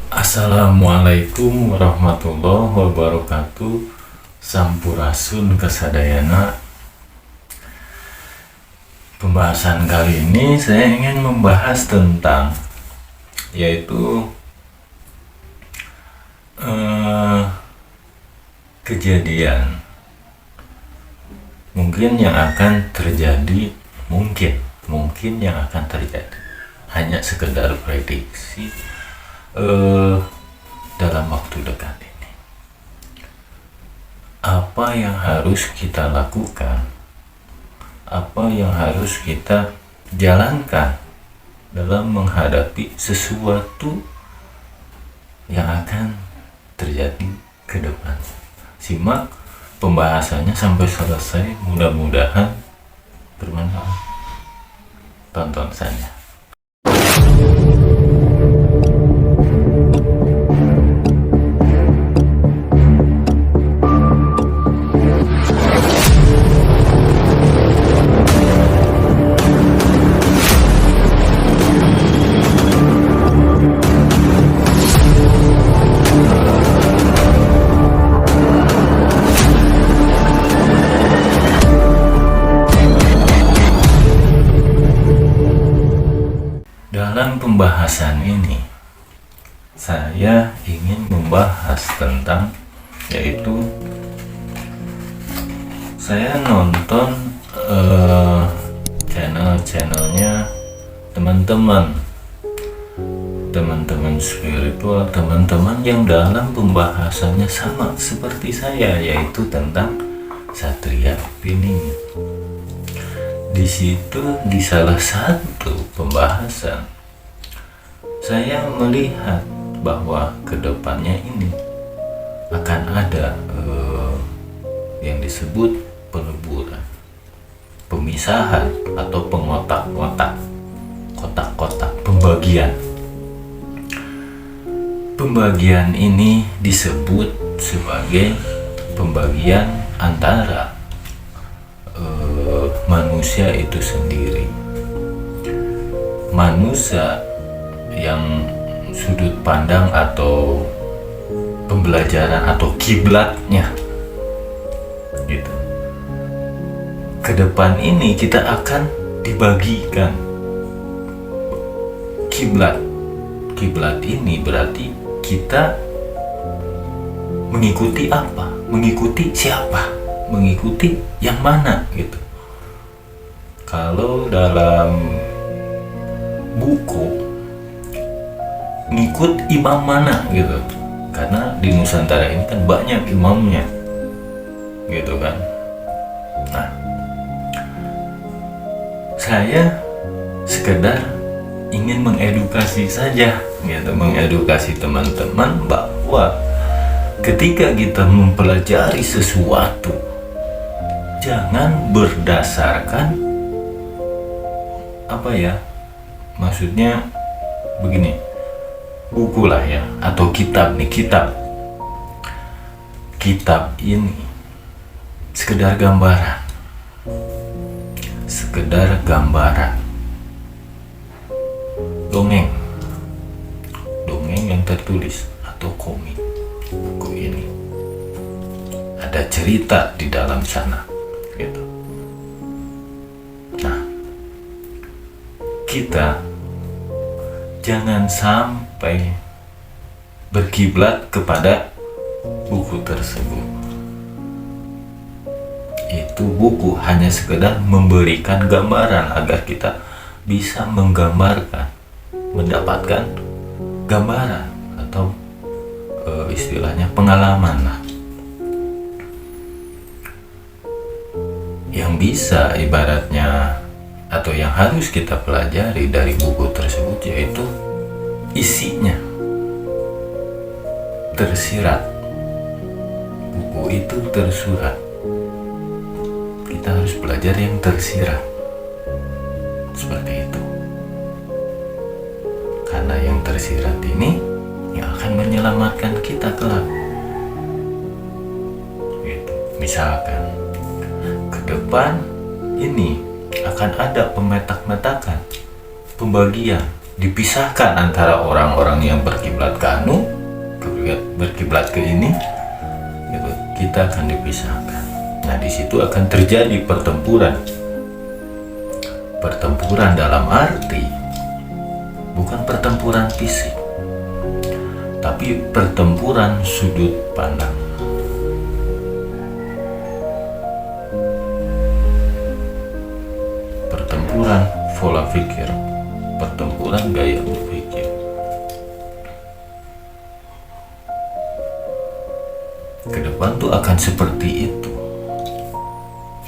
Assalamualaikum warahmatullahi wabarakatuh. Sampurasun kasadayana. Pembahasan kali ini saya ingin membahas tentang yaitu kejadian mungkin yang akan terjadi, mungkin yang akan terjadi, hanya sekedar prediksi dalam waktu dekat ini. Apa yang harus kita lakukan, apa yang harus kita jalankan dalam menghadapi sesuatu yang akan terjadi ke depan. Simak pembahasannya sampai selesai, mudah-mudahan bermanfaat. Tonton saja. Dalam pembahasan ini, saya ingin membahas tentang yaitu saya nonton channelnya teman-teman spiritual, teman-teman yang dalam pembahasannya sama seperti saya, yaitu tentang Satria Pining. Di situ, di salah satu pembahasan, saya melihat bahwa kedepannya ini akan ada yang disebut peleburan, pemisahan atau kotak-kotak pembagian. Pembagian ini disebut sebagai pembagian antara manusia itu sendiri. Manusia yang sudut pandang atau pembelajaran atau kiblatnya gitu. Ke depan ini kita akan dibagikan kiblat. Kiblat ini berarti kita mengikuti apa? Mengikuti siapa? Mengikuti yang mana gitu. Kalau dalam buku, ngikut imam mana gitu, karena di Nusantara ini kan banyak imamnya gitu kan. Nah, saya sekedar ingin mengedukasi saja gitu, mengedukasi teman-teman bahwa ketika kita mempelajari sesuatu, jangan berdasarkan maksudnya begini, buku lah ya, atau kitab ini sekedar gambaran dongeng yang tertulis atau komik. Buku ini ada cerita di dalam sana gitu. Nah, kita jangan sampai berkiblat kepada buku tersebut. Itu buku hanya sekedar memberikan gambaran agar kita bisa menggambarkan, mendapatkan gambaran atau istilahnya pengalaman lah. Yang bisa ibaratnya atau yang harus kita pelajari dari buku tersebut yaitu isinya tersirat. Buku itu tersurat. Kita harus belajar yang tersirat. Seperti itu. Karena yang tersirat ini yang akan menyelamatkan kita kelak. Gitu. Misalkan ke depan ini akan ada pemetak-metakan, pembagian dipisahkan antara orang-orang yang berkiblat ke anu, berkiblat ke ini, gitu. Kita akan dipisahkan. Nah, di situ akan terjadi pertempuran. Pertempuran dalam arti bukan pertempuran fisik, tapi pertempuran sudut pandang. Pertempuran pola pikir, pertempuran gaya berpikir. Ke depan tuh akan seperti itu.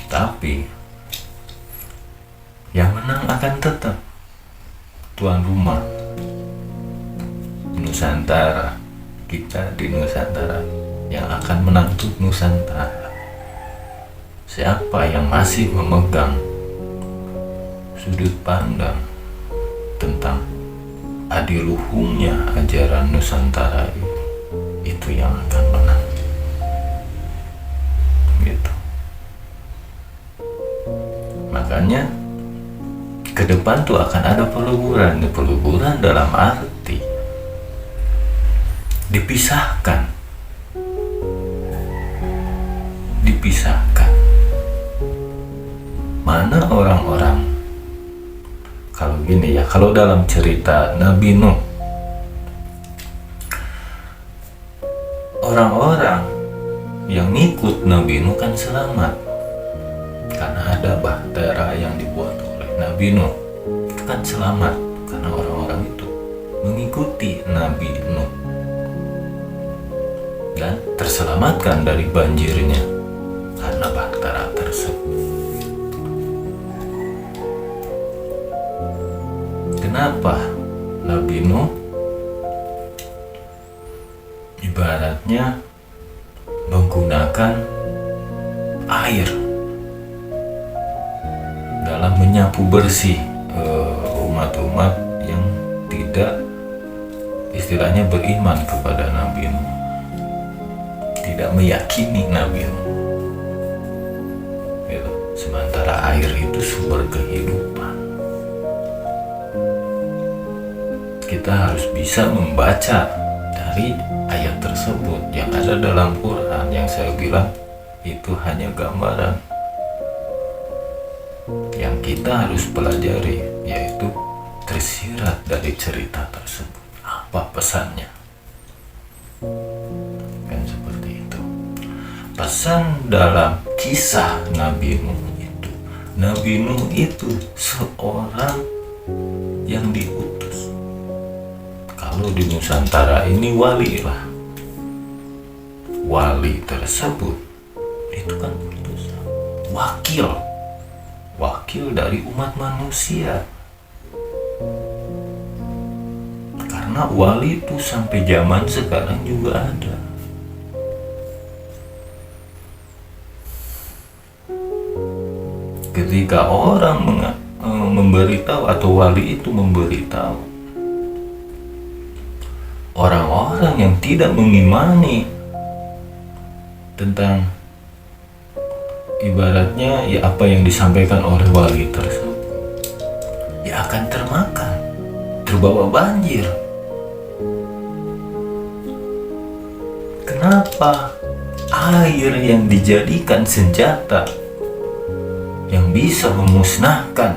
Tapi yang menang akan tetap tuan rumah Nusantara. Kita di Nusantara, yang akan menang tuh Nusantara. Siapa yang masih memegang sudut pandang tentang adiluhungnya ajaran Nusantara itu yang akan menang, gitu. Makanya ke depan tuh akan ada peleburan dalam arti dipisahkan. Mana orang-orang, kalau gini ya, kalau dalam cerita Nabi Nuh, orang-orang yang ngikut Nabi Nuh kan selamat karena ada bahtera yang dibuat oleh Nabi Nuh. Itu kan selamat karena orang-orang itu mengikuti Nabi Nuh dan terselamatkan dari banjirnya karena bahtera tersebut. Kenapa Nabi Nuh ibaratnya menggunakan air dalam menyapu bersih umat-umat yang tidak istilahnya beriman kepada Nabi Nuh, tidak meyakini Nabi Nuh, gitu. Sementara air itu sumber kehidupan. Kita harus bisa membaca dari ayat tersebut yang ada dalam Quran, yang saya bilang itu hanya gambaran. Yang kita harus pelajari yaitu tersirat dari cerita tersebut. Apa pesannya? Kan seperti itu. Pesan dalam kisah Nabi Nuh itu, Nabi Nuh itu seorang yang diutus. Kalau di Nusantara ini wali lah. Wali tersebut itu kan utusan, wakil dari umat manusia. Karena wali itu sampai zaman sekarang juga ada. Ketika orang memberitahu atau wali itu memberitahu orang-orang yang tidak mengimani tentang ibaratnya ya apa yang disampaikan oleh wali tersebut, ya akan termakan, terbawa banjir. Kenapa air yang dijadikan senjata yang bisa memusnahkan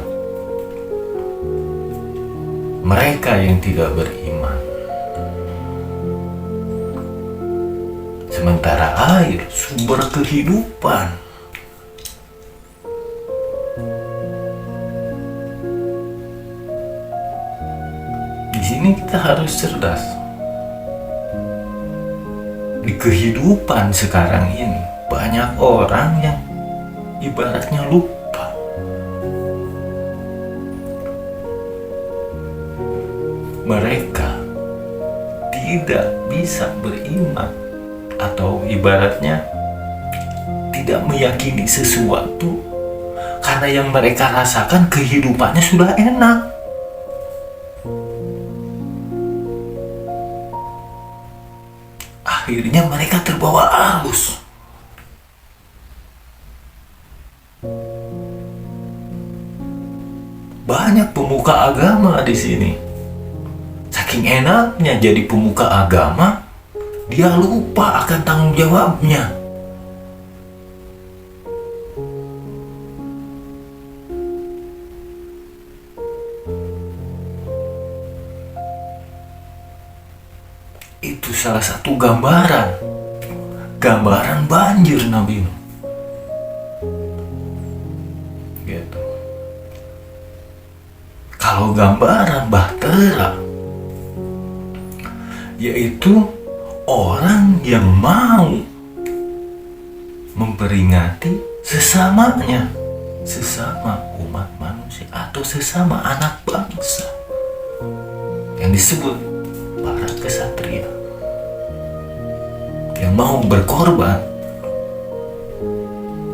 mereka yang tidak beriman, sementara air sumber kehidupan? Di sini kita harus cerdas. Di kehidupan sekarang ini banyak orang yang ibaratnya lupa. Mereka tidak bisa beriman atau ibaratnya tidak meyakini sesuatu karena yang mereka rasakan kehidupannya sudah enak. Akhirnya mereka terbawa arus. Banyak pemuka agama di sini saking enaknya jadi pemuka agama, dia lupa akan tanggung jawabnya. Itu salah satu gambaran banjir Nabi Nuh. Gitu. Kalau gambaran bahtera, yaitu orang yang mau memperingati sesamanya, sesama umat manusia atau sesama anak bangsa, yang disebut para kesatria, yang mau berkorban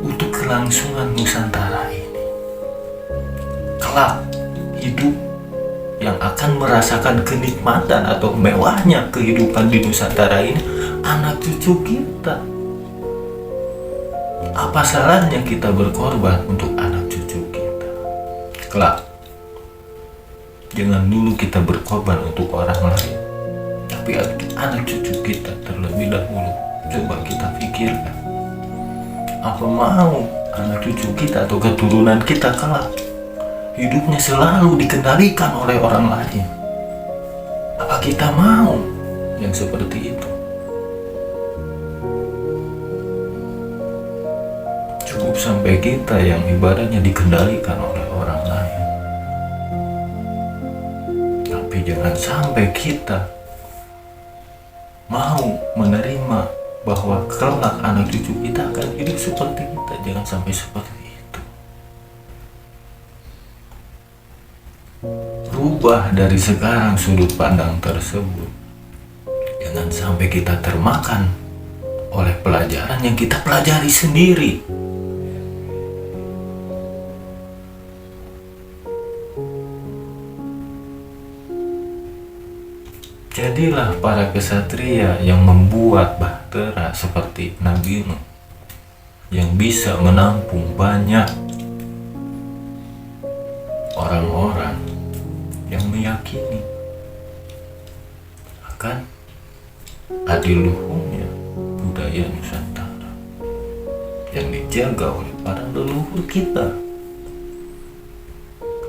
untuk kelangsungan Nusantara ini. Kelak hidup yang akan merasakan kenikmatan atau mewahnya kehidupan di Nusantara ini anak cucu kita. Apa salahnya kita berkorban untuk anak cucu kita? Kelak, jangan dulu kita berkorban untuk orang lain, tapi anak cucu kita terlebih dahulu. Coba kita pikirkan, apa mau anak cucu kita atau keturunan kita kelak hidupnya selalu dikendalikan oleh orang lain? Apa kita mau yang seperti itu? Cukup sampai kita yang ibaratnya dikendalikan oleh orang lain, tapi jangan sampai kita mau menerima bahwa kelak anak cucu kita akan hidup seperti kita. Jangan sampai seperti itu. Rubah dari sekarang sudut pandang tersebut. Jangan sampai kita termakan oleh pelajaran yang kita pelajari sendiri. Jadilah para kesatria yang membuat bahtera seperti Nabi Nuh, yang bisa menampung banyak orang-orang yang meyakini akan adiluhungnya budaya Nusantara yang dijaga oleh para leluhur kita.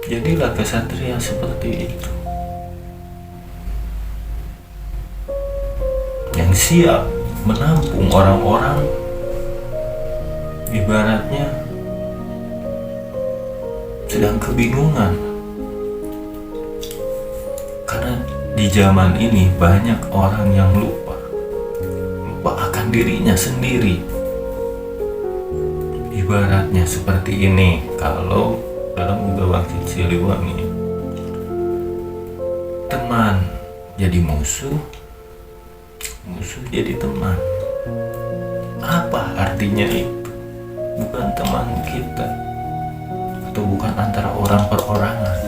Jadilah kesatria seperti itu, yang siap menampung orang-orang ibaratnya sedang kebingungan. Karena di zaman ini banyak orang yang lupa akan dirinya sendiri. Ibaratnya seperti ini, kalau dalam Uga Waktu Siliwangi, teman jadi musuh, musuh jadi teman. Apa artinya itu? Bukan teman kita, atau bukan antara orang per orangan,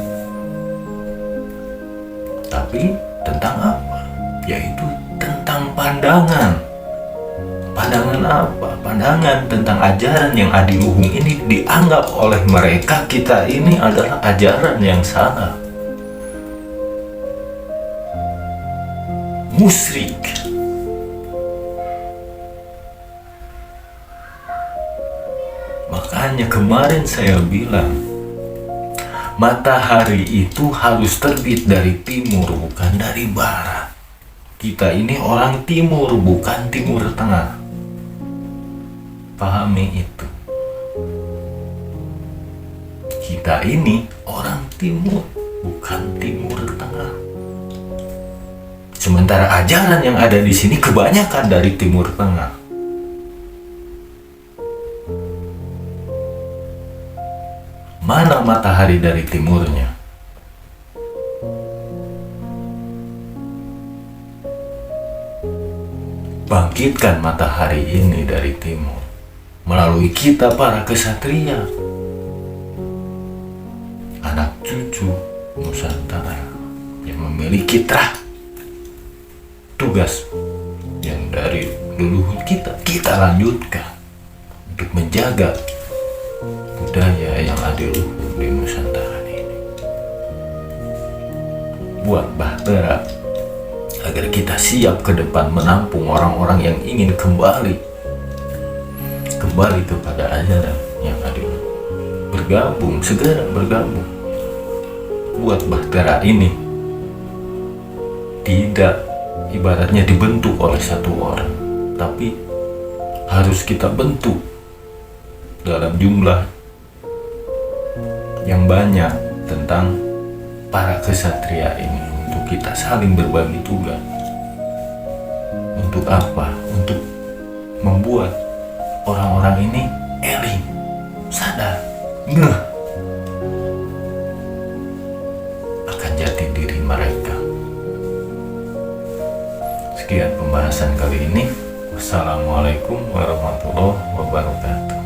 tapi tentang apa? Yaitu tentang pandangan. Pandangan apa? Pandangan tentang ajaran yang adiluhung ini dianggap oleh mereka kita ini adalah ajaran yang salah, musyrik. Makanya kemarin saya bilang, matahari itu harus terbit dari timur, bukan dari barat. Kita ini orang timur, bukan timur tengah. Pahami itu. Kita ini orang timur, bukan timur tengah. Sementara ajaran yang ada di sini kebanyakan dari timur tengah. Mana matahari dari timurnya? Bangkitkan matahari ini dari timur melalui kita para kesatria, anak cucu Nusantara yang memiliki tugas yang dari leluhur kita lanjutkan untuk menjaga budaya yang adiluhung di Nusantara ini. Buat bahtera agar kita siap ke depan menampung orang-orang yang ingin kembali kepada ajaran yang adil. Segera bergabung. Buat Bahtera ini tidak ibaratnya dibentuk oleh satu orang, tapi harus kita bentuk dalam jumlah yang banyak tentang para kesatria ini, untuk kita saling berbagi tugas. Untuk apa? Untuk membuat orang-orang ini eling, sadar, ngeh akan jati diri mereka. Sekian pembahasan kali ini. Wassalamualaikum warahmatullahi wabarakatuh.